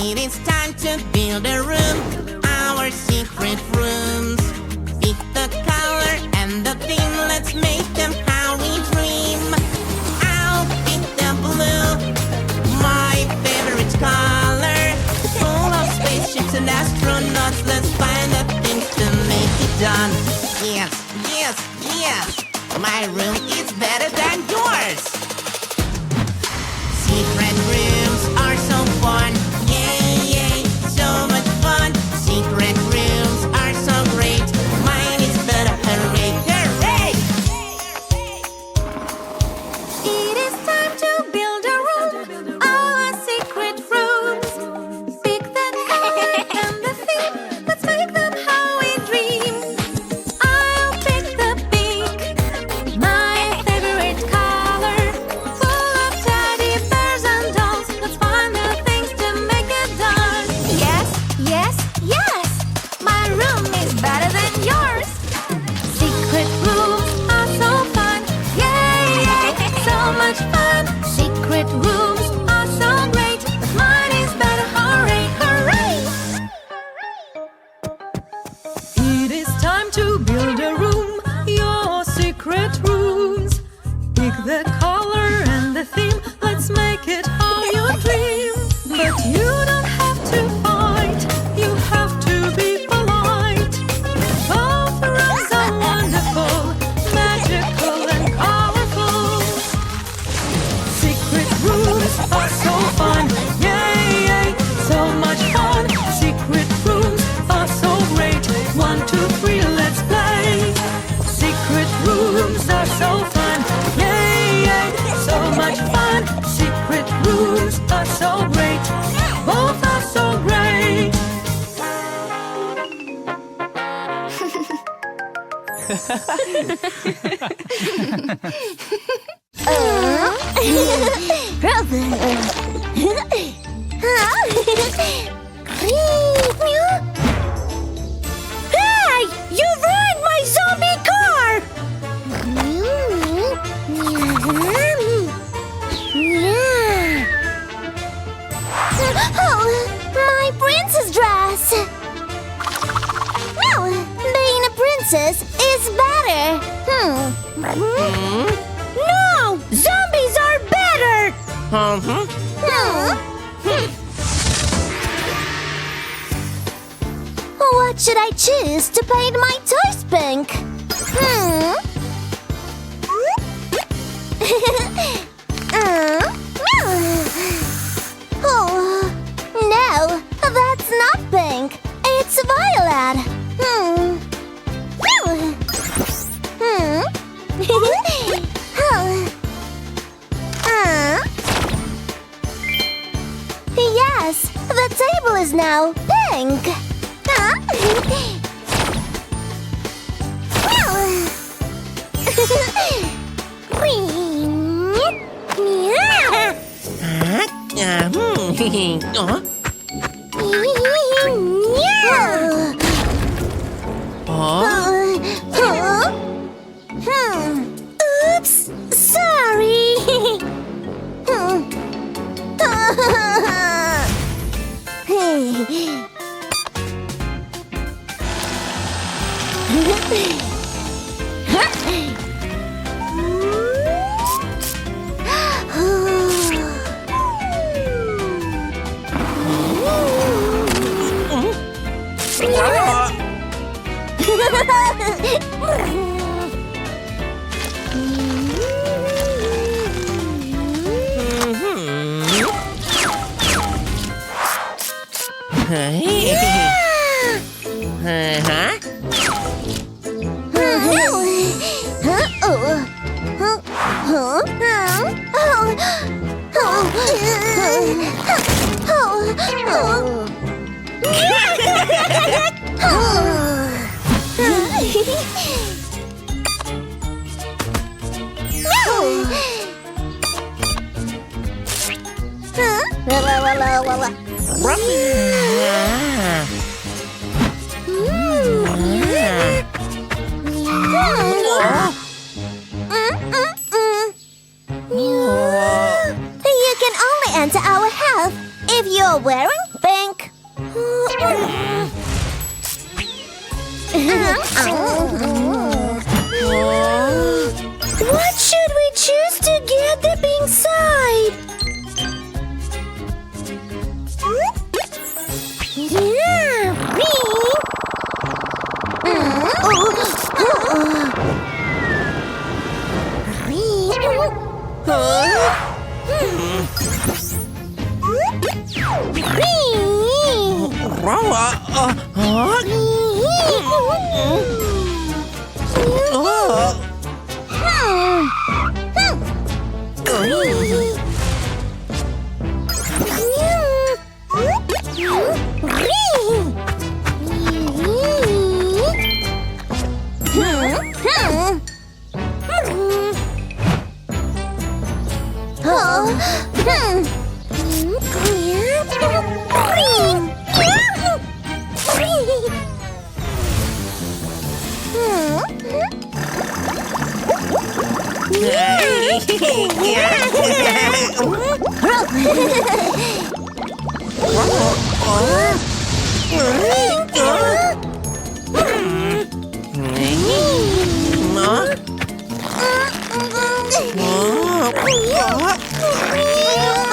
It is time to build a room, our secret rooms. Pick the color and the theme, let's make them how we dream. I'll pick the blue, my favorite color. Full of spaceships and astronauts, let's find the things to make it done. Yes, yes, yes, my room is better than yours. Secret rooms are so fun, yay, yay, so much fun. Secret rooms are so great, mine is better, hooray, hooray! It is time to build a room, our secret rooms. Pick the color and the theme, let's make them how we dream. I'll pick the pink, my favorite color. Full of teddy bears and dolls, let's find the things to make it done. Yes, yes, yes, my room is better than yours. Secret rooms are so fun, yay, yay, so much fun. Secret rooms are so great, but mine is better, hooray, hooray. It is time to build a room, your secret rooms. Pick the color and the theme, let's make it how you dream. But you don't have to fight, you have to be polite. Both rooms are wonderful, magical and colorful. Secret rooms are so fun, yay, yay, so much fun. Secret rooms are so great, 1, 2, 3, let's play. Secret rooms are so fun, yay, yay, so much fun. Secret rooms are so great, both are so great. Hey! You ruined my zombie car! Oh, my princess dress! No, being a princess is better. No! Zombies are better! What should I choose to paint my toys pink? Oh, no, that's not pink. It's violet. Yes, the table is now pink. Oops, sorry. You can only enter our house if you're wearing pink. What should we choose to get the pink side? Yeah, pink.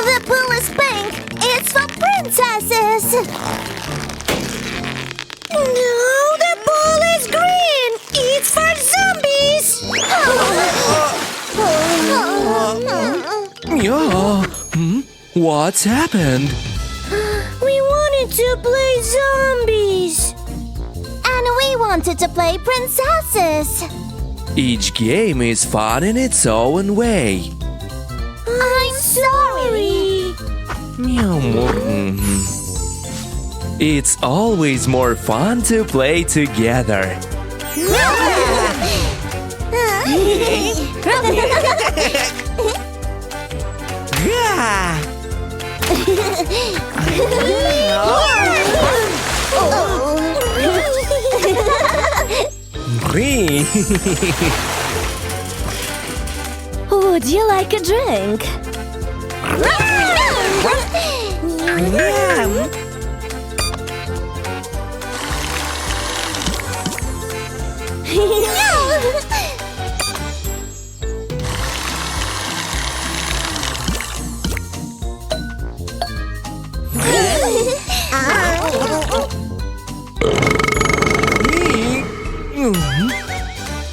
The pool is pink. It's for princesses. No, the pool is green. It's for zombies. Yeah. What's happened? We wanted to play zombies. And we wanted to play princesses. Each game is fun in its own way. I'm sorry. It's always more fun to play together. Would you like a drink?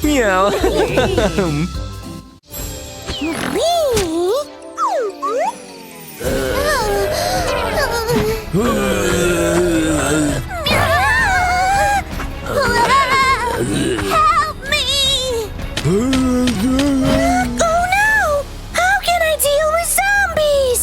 Meow. Help me! Oh no! How can I deal with zombies?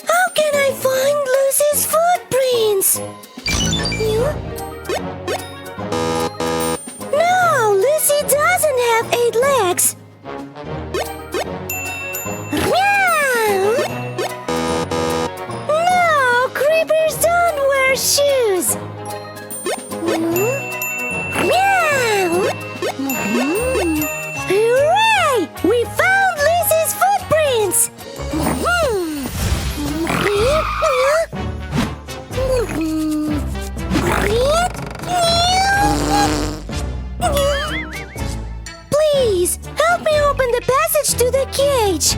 How can I find Lucy's footprints? No, Lucy doesn't have 8 legs. No, creepers don't wear shoes. Hooray! We found Lucy's footprints! Please, help me open the passage to the cage.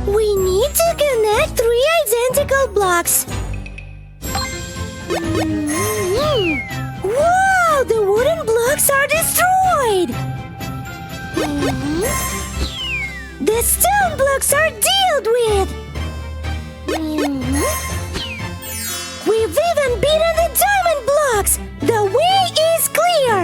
We need to connect 3 identical blocks. Wow, the wooden blocks are destroyed. The stone blocks are dealt with. We've even beaten the diamond blocks. The way is clear.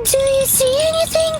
Do you see anything?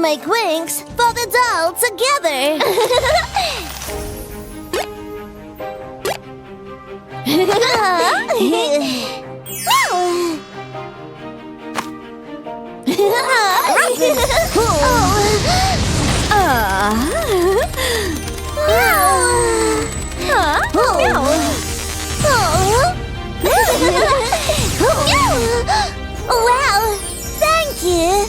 make wings for the doll together. Wow, thank you.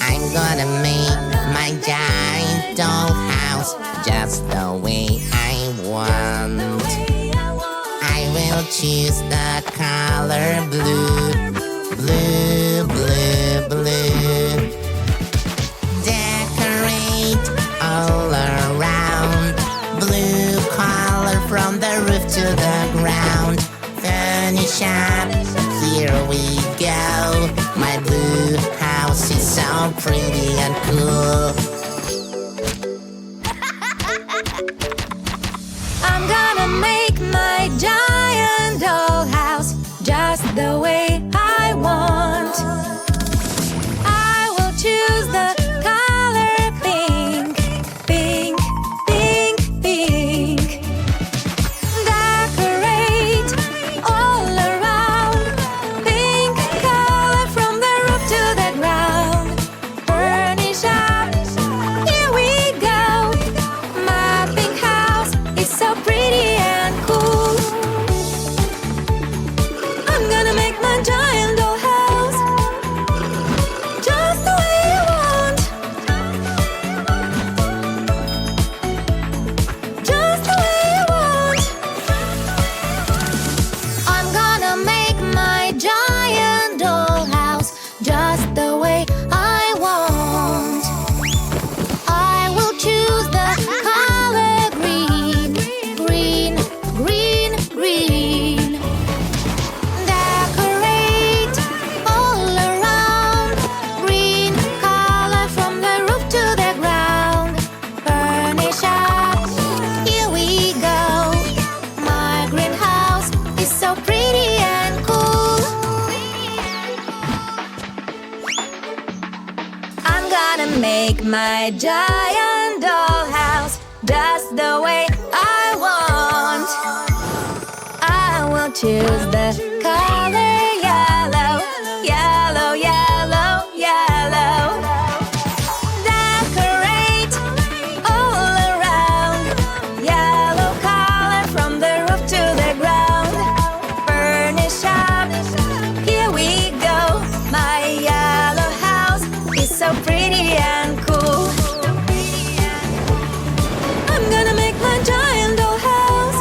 I'm gonna make my giant dollhouse just the way I want. I will choose the color blue, blue, blue, blue. Decorate all around, blue color from the roof to the ground. Furnish up, here we go. My blue house is so pretty and cool. I'm gonna make my giant dollhouse just the way I want. I will choose the color pink, pink, pink, pink. Decorate all around, pink color from the roof to the ground. Furnish up, here we go. My pink house is so pretty and cool. I'm gonna make my giant dollhouse just the way I want. Just the way I want. I'm gonna make my giant dollhouse just the way I want. I will choose the color green, green, green, green. Decorate all around, green color from the roof to the ground. Furnish up, here we go. My greenhouse is so pretty and cool. I'm gonna make my giant dollhouse just the way I want. I will choose the color yellow, yellow, yellow, yellow. Decorate all around, yellow color from the roof to the ground. Furnish up, here we go. My yellow house is so pretty and cool. I'm gonna make my giant dollhouse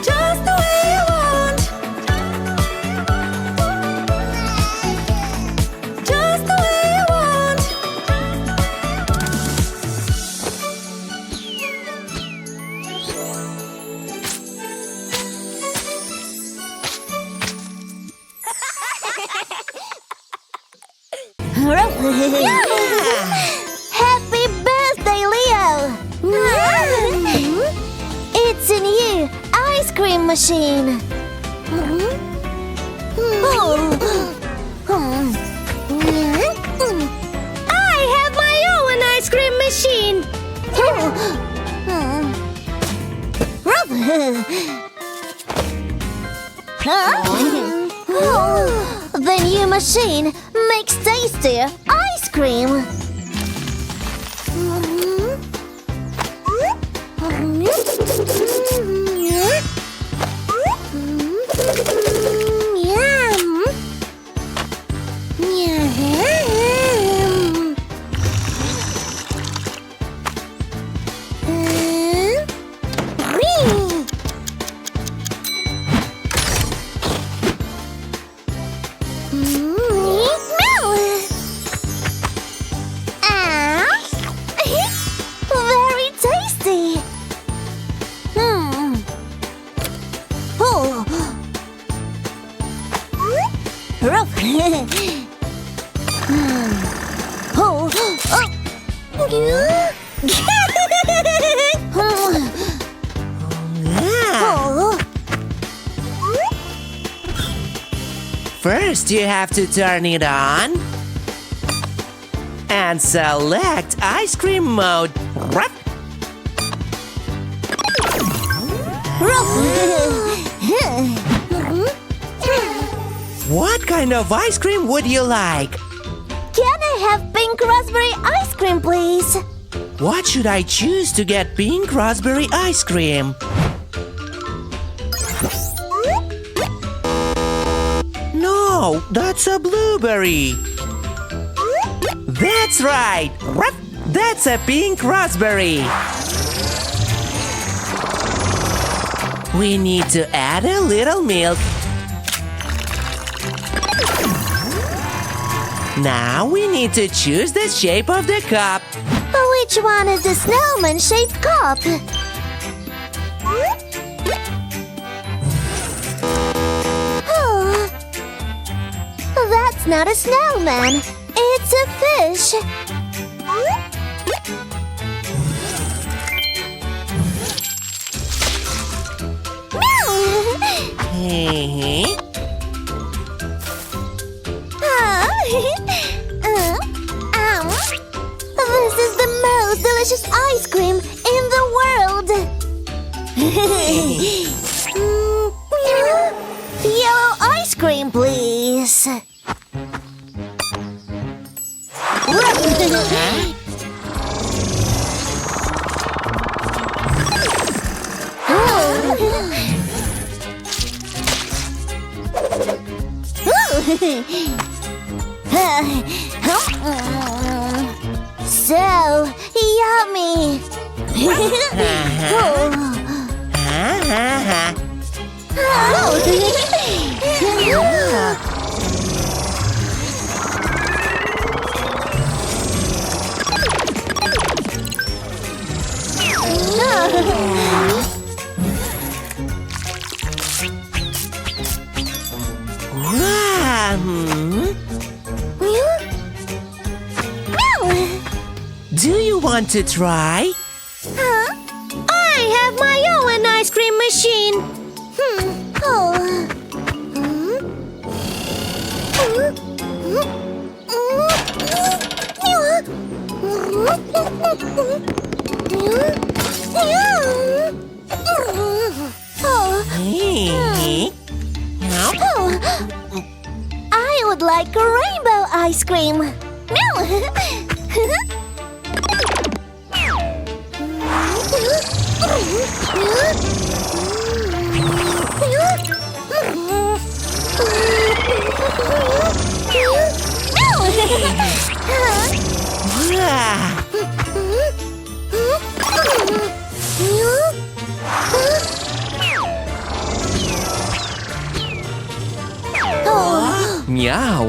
just the way I want. Just the way I want. Happy birthday, Leo! It's a new ice cream machine. I have my own ice cream machine. The new machine makes tastier ice cream. Yum. Yum. Green. Very tasty. Oh. Oh. First, you have to turn it on and select ice cream mode. What kind of ice cream would you like? Can I have pink raspberry ice cream, please? What should I choose to get pink raspberry ice cream? No, that's a blueberry. That's right. That's a pink raspberry. We need to add a little milk. Now we need to choose the shape of the cup. Which one is the snowman-shaped cup? Oh, that's not a snowman. It's a fish. This is the most delicious ice cream in the world. Yellow ice cream, please. So yummy! Do you want to try? I have my own ice cream machine. I would like a rainbow ice cream. Meow.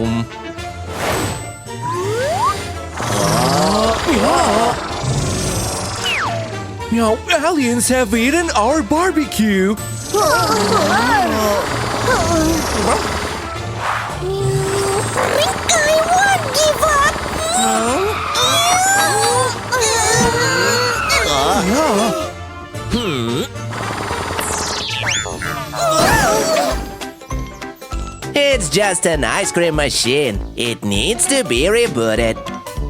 Meow, aliens have eaten our barbecue. I won't give up. It's just an ice cream machine. It needs to be rebooted.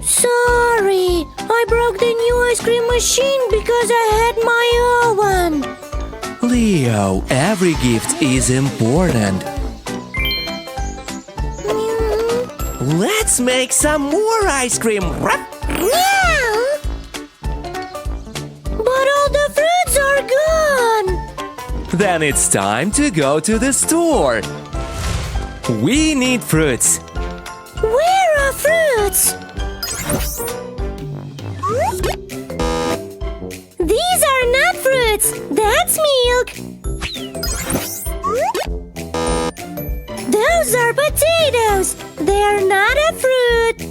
Sorry, I broke the new ice cream machine because I had my old one. Leo, every gift is important. Let's make some more ice cream. Meow! But all the fruits are gone. Then it's time to go to the store. We need fruits. Where are fruits? These are not fruits. That's milk. Those are potatoes. They're not a fruit.